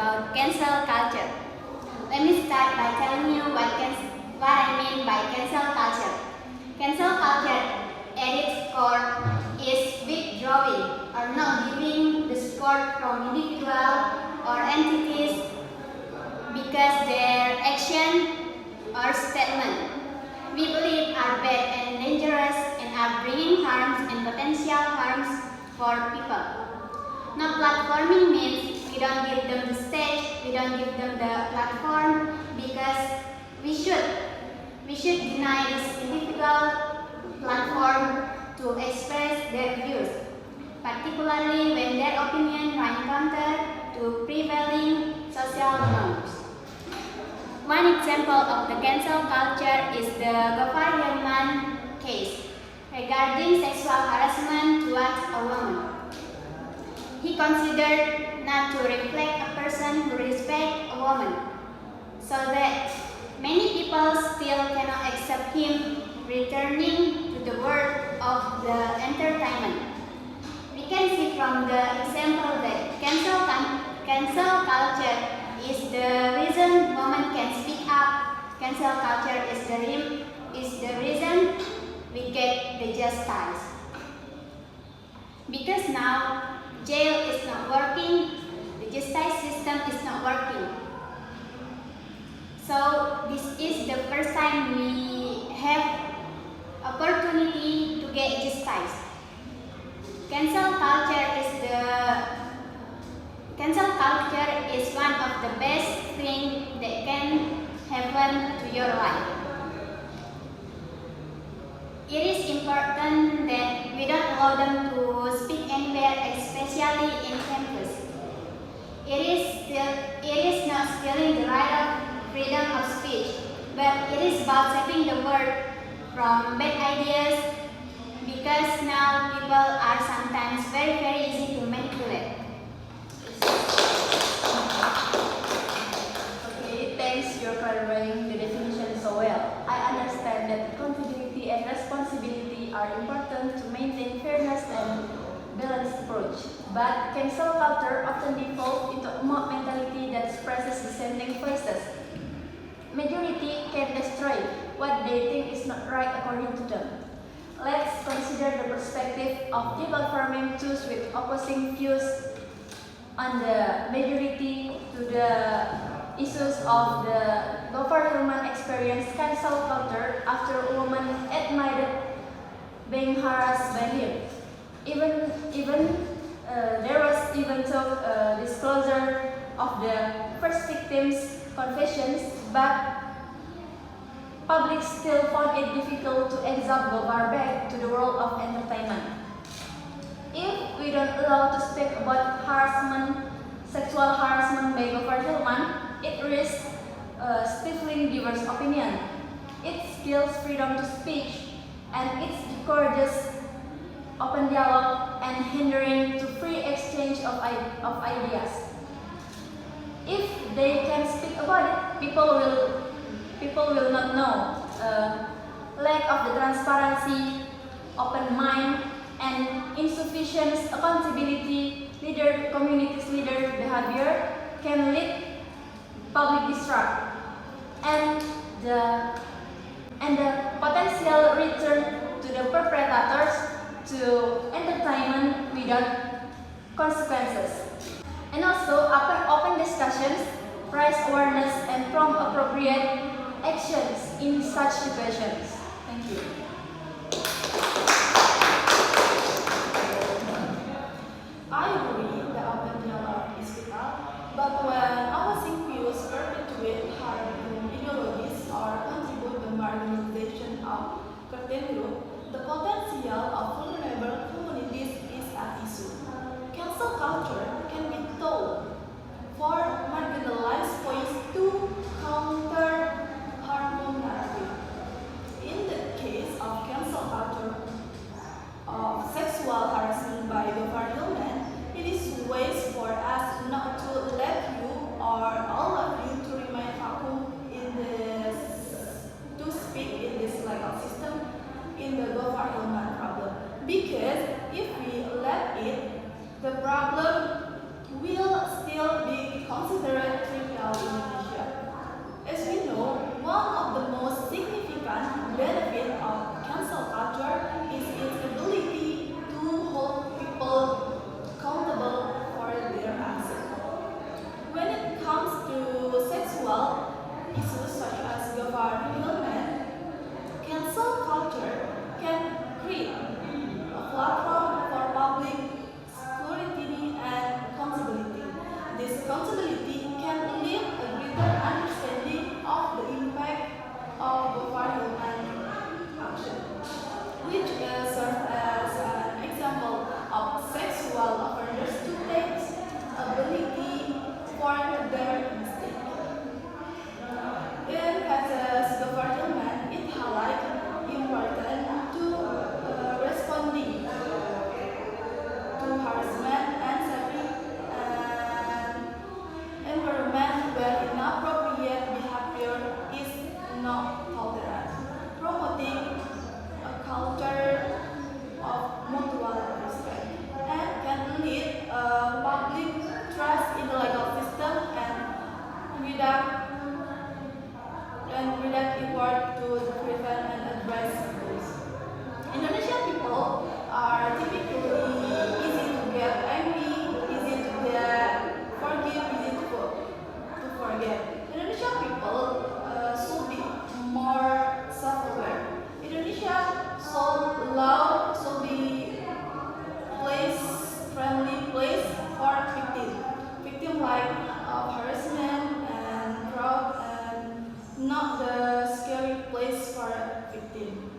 about cancel culture. Let me start by telling you what I mean by cancel culture. Cancel culture at its core is withdrawing or not giving the support from individuals or entities because their action or statement we believe are bad and dangerous and are bringing harms and potential harms for people. Now, platforming means we don't give them the stage, we don't give them the platform because we should deny this individual platform to express their views, particularly when their opinion run counter to prevailing social norms. One example of the cancel culture is the Gofar Hilman case regarding sexual harassment towards a woman. He considered not to reflect a person who respects a woman, so that many people still cannot accept him returning to the world of the entertainment. We can see from the example that cancel culture is the reason women can speak up. Cancel culture is the reason we get the justice. Because now jail is not working, the justice system is not working. So this is the first time we have opportunity to get justice. Cancel culture is one of the best things that can happen to your life. It is important that we don't allow them to speak anywhere, especially in campus. It is not stealing the right of freedom of speech, but it is about saving the world from bad ideas, because now people are sometimes very easy to manipulate. Okay, thanks. You're clarifying the definition so well. I understand that accountability and responsibility are important to maintain fairness and balanced approach. But cancel culture often defaults into a mob mentality that expresses dissenting voices. Majority can destroy what they think is not right according to them. Let's consider the perspective of deplatforming those with opposing views on the majority to the issues of the Gofar Hilman experience cancel culture after a woman admitted being harassed by him. There was even disclosure of the first victim's confessions, but public still found it difficult to exalt Gofar back to the world of entertainment. If we don't allow to speak about sexual harassment by Gofar Hilman, it risks stifling diverse opinion. It kills freedom to speech, and it discourages open dialogue and hindering to free exchange of ideas. If they can speak about it, people will not know. Lack of the transparency, open mind, and insufficient accountability communities leader behavior can lead public distrust and the potential return to the perpetrators to entertainment without consequences. And also open discussions, raise awareness, and prompt appropriate actions in such situations. Thank you. I agree that open dialogue is vital, but when opposing views perpetuate harmful ideologies or contribute to marginalization of certain groups, the potential of vulnerable communities is at issue. Cancel culture can be told for marginalized voice to counter harmful narrative. In the case of cancel culture of sexual harassment by Gofar Hilman, it is ways for us not to let you or all of you to remain vacuum to speak in this legal system in the Gofar Hilman problem. issues such as government, cancel culture can create a platform for public scrutiny and accountability. This accountability can lead a greater understanding of the impact of government action, which serves as an example of sexual offenders to take ability for their mistake. In cases government, it highlights important to responding to harassment and shaping an environment where inappropriate behavior is not tolerated, promoting a culture of mutual respect, and can lead public trust in the legal system without effort to prevent and address abuse. Indonesian people are typically easy to get angry, easy to get forgive, easy to forget. Indonesian people should be more self-aware. Indonesia should be friendly place for victim like harassment and fraud, and not the scary place for a victim.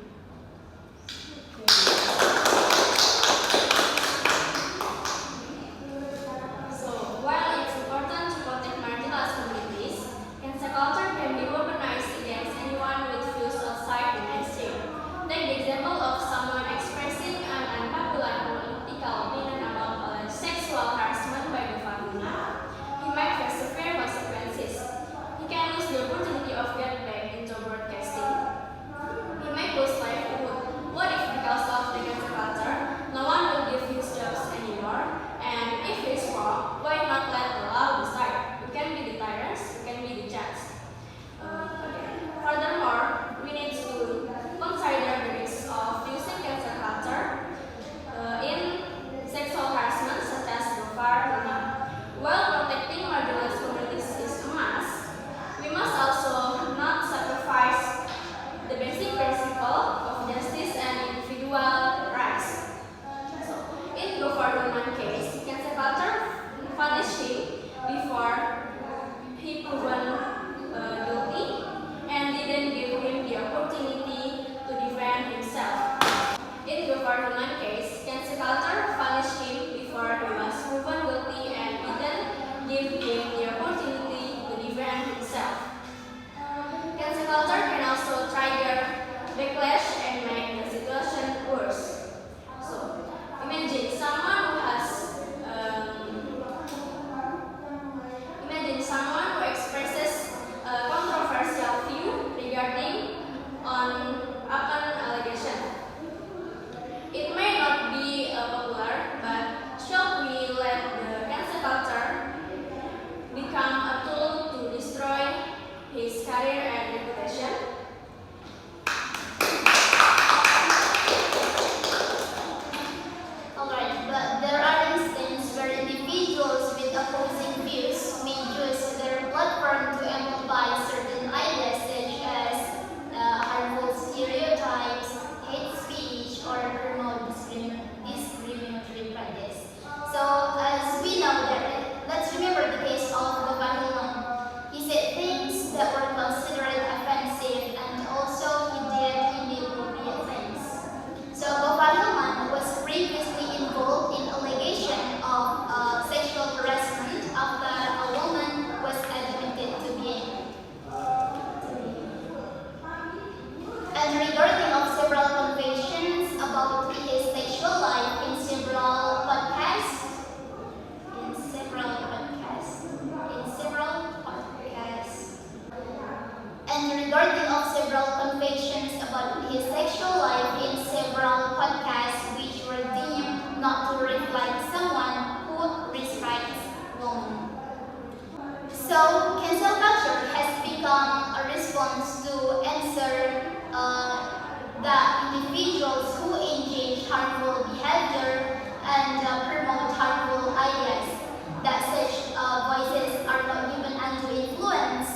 So, while it's important to protect marginalized communities, cancel culture can be weaponized against anyone with views outside the mainstream. Take the example of someone expressing an unpopular political opinion about sexual harassment by the family. He might face severe consequences. He can lose the opportunity of getting back into broadcasting. He may lose livelihood. What if because of the cancel culture, no one will give his jobs anymore? And if he's wrong, why not let the law decide? We can be the tyrants, we can be the judge. Furthermore, we need to consider the risks of using cancel culture in sexual harassment such as government. While protecting marginalized communities is a must, we must also not sacrifice the basic principle of justice and individual rights. So, in government case, cancel culture punish him before he proven guilty and didn't give him the opportunity to defend himself. In government case, cancel culture punished him before he was proven guilty and didn't give him the opportunity to defend himself. Cancel culture can also trigger backlash and make the situation worse. So, imagine someone who expresses a controversial view regarding on an allegation. It may not be popular, but should we let the cancel culture become a tool to destroy his career and reputation? Alright, but there are instances where individuals with opposing views may use their platform to amplify certain ideas such as harmful stereotypes, hate speech, or promote discriminatory practice. So, as we know that, let's remember the case of Gopal. He said things that were considered offensive, and also he did inappropriate things. So Gopal was previously involved in allegation of sexual harassment after a woman was admitted to being. And regarding of several confessions about his sexual life in several podcasts, and regarding of several confessions about his sexual life in several podcasts which were deemed not to reflect someone who respects women. So, cancel culture has become a response to answer the individuals who engage harmful behavior and promote harmful ideas, that such voices are not given unto influence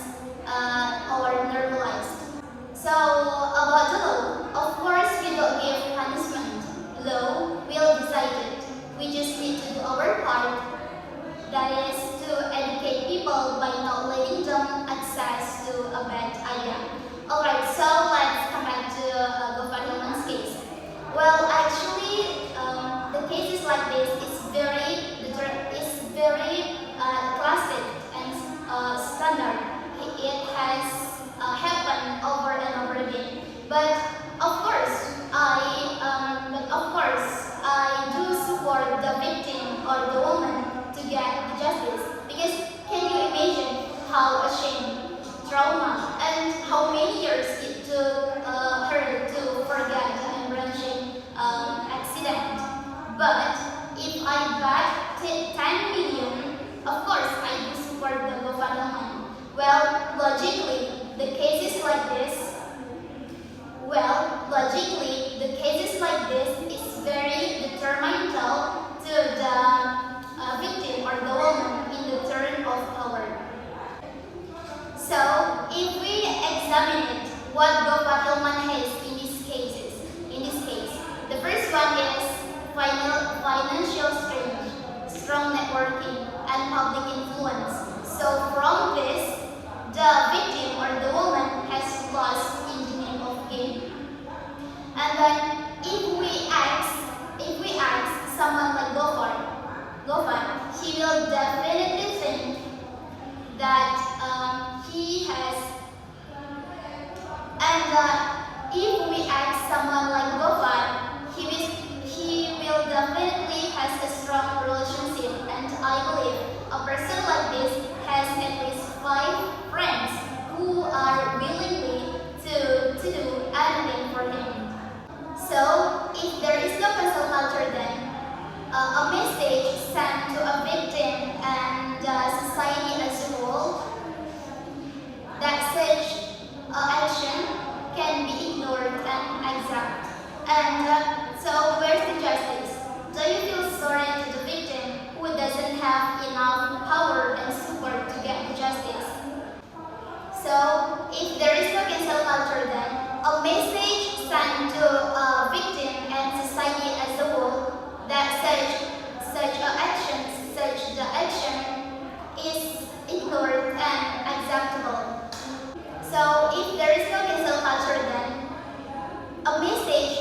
what Gopal Hilman has in these cases. In this case, the first one is financial strength, strong networking, and public influence. So from this, the victim or the woman has lost in the name of gain. And then if we ask someone like Gopal, he will definitely think that he has. And if we ask someone like Gopal, he will definitely has a strong relationship. And I believe a person like this has at least 5 friends who are willingly to do anything for him. So, if there is no cancel culture, then a message sent to a victim and society as a whole that such action can be ignored and accepted. And so, where's the justice? Do you feel sorry to the victim who doesn't have enough power and support to get the justice? So, if there is no cancel culture, then a message sent to a victim and society as a whole that such the action is ignored and acceptable. So, if there is no cancel culture, then a message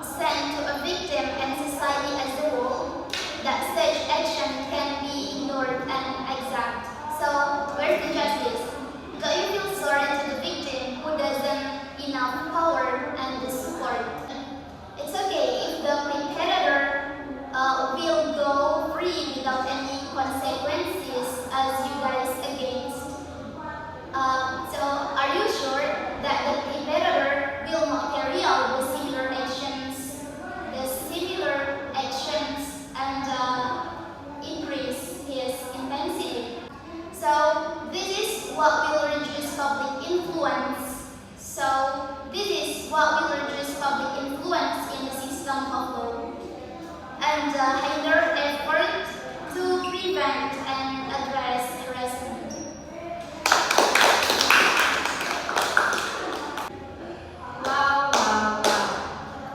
sent to a victim and society as a whole that such action can be ignored and accepted. So, where's the justice? Do you feel sorry to the victim who doesn't enough power and the support? It's okay if the perpetrator will go free without any consequences as you guys against. So, are you sure that the perpetrator will not carry out the similar actions and increase his intensity? So, this is what will reduce public influence. So, this is what will reduce public influence in the system of law and hinder effort to prevent and address harassment. Wow, wow, wow.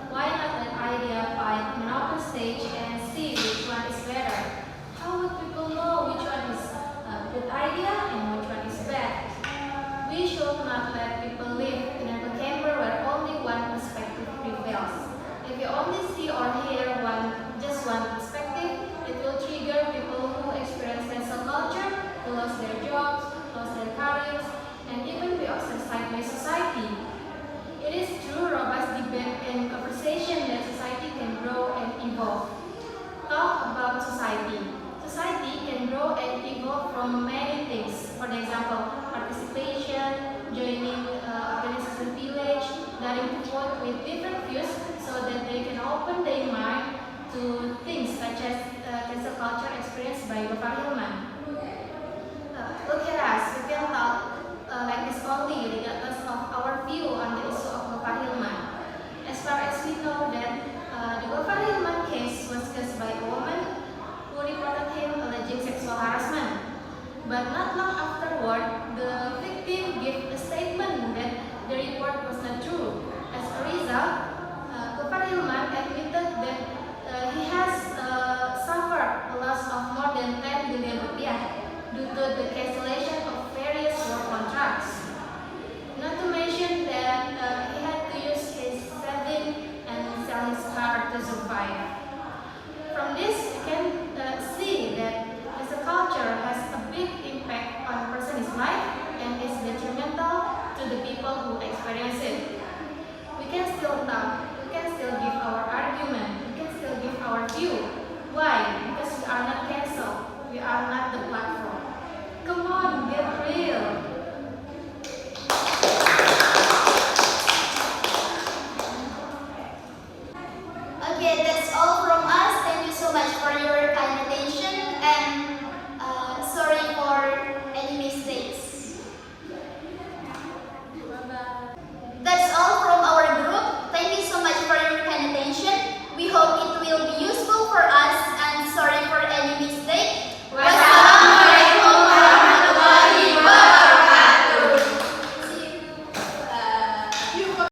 Why not an idea fight an open stage and see which one is better? How would people know which one is a good idea and which one is bad? We should not let people live in an echo chamber where only one perspective prevails. If you only see or hear just one perspective, it will trigger people who experience cancel culture, who lost their jobs, lost their careers, and even be ostracized by society. It is through robust debate and conversation that society can grow and evolve. Talk about society. Society can grow and evolve from many things. For example, participation, joining organization village, learning to vote with different views so that they can open their mind to things such as cancel culture experienced by Gopal Hilman. Look at us, we can talk like this only regardless of our view on the issue of Gopal Hilman. As far as we know that the Gopal Hilman case was caused by a woman who reported him alleging sexual harassment. But not long afterward, the victim gave a statement that the report was not true. As a result, Gopal Hilman admitted that he has suffered a loss of more than 10 billion rupiah due to the cancellation of various work contracts. Not to mention that he had to use his saving and sell his car to survive. From this, we can see that as a culture has a big impact on a person's life and is detrimental to the people who experience it. We can still talk, we can still give our argument, we can still give our view. Why? Because we are not cancelled, we are not the platform. Come on, get real. Okay, that's all from us. Thank you so much for your kind attention and sorry for any mistakes. Bye-bye. That's all from our group. Thank you so much for your kind attention. We hope it will be useful for us